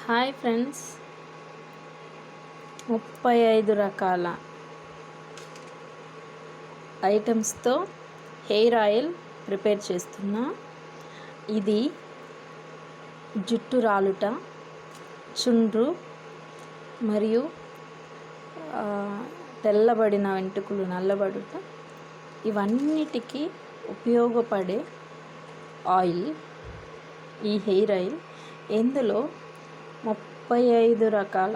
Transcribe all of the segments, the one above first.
Hi friends, 35 రకాల ఐటమ్స్తో hair oil prepare చేస్తున్నా. ఇది జుట్టు రాలుట, చుండ్రు మరియు తెల్లబడిన వెంట్రుకలు నల్లబడుట ఇవన్నిటికీ ఉపయోగపడే ఆయిల్ ఈ హెయిర్ ఆయిల్. ఇందులో 35 రకాల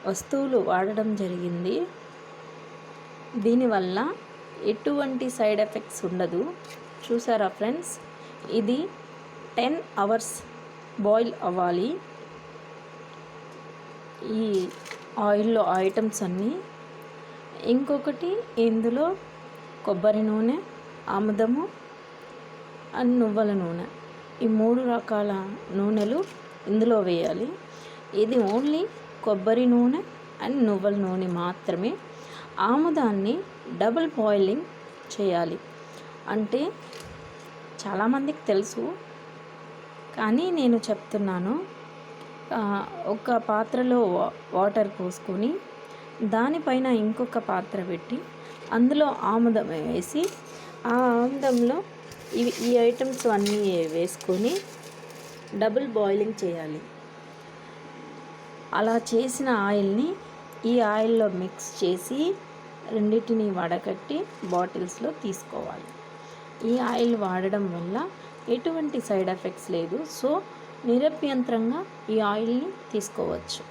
వస్తువులు వాడడం జరిగింది. దీనివల్ల ఎటువంటి సైడ్ ఎఫెక్ట్స్ ఉండదు. చూసారా ఫ్రెండ్స్, ఇది 10 అవర్స్ బాయిల్ అవ్వాలి. ఈ ఆయిల్లో ఐటమ్స్ అన్నీ. ఇంకొకటి, ఇందులో కొబ్బరి నూనె, ఆముదము అండ్ నువ్వుల నూనె, ఈ 3 రకాల నూనెలు ఇందులో వేయాలి. ఇది ఓన్లీ కొబ్బరి నూనె అండ్ నువ్వుల నూనె మాత్రమే. ఆముదాన్ని డబుల్ బాయిలింగ్ చేయాలి. అంటే చాలామందికి తెలుసు, కానీ నేను చెప్తున్నాను. ఒక పాత్రలో వాటర్ పోసుకొని దానిపైన ఇంకొక పాత్ర పెట్టి అందులో ఆముదం వేసి ఆ ఆముదంలో ఈ ఐటమ్స్ అన్నీ వేసుకొని డబుల్ బాయిలింగ్ చేయాలి. అలా చేసిన ఆయిల్ని ఈ ఆయిల్లో మిక్స్ చేసి రెండింటిని వడకట్టి బాటిల్స్లో తీసుకోవాలి. ఈ ఆయిల్ వాడడం వల్ల ఎటువంటి సైడ్ ఎఫెక్ట్స్ లేదు. సో నిరభ్యంతరంగా ఈ ఆయిల్ని తీసుకోవచ్చు.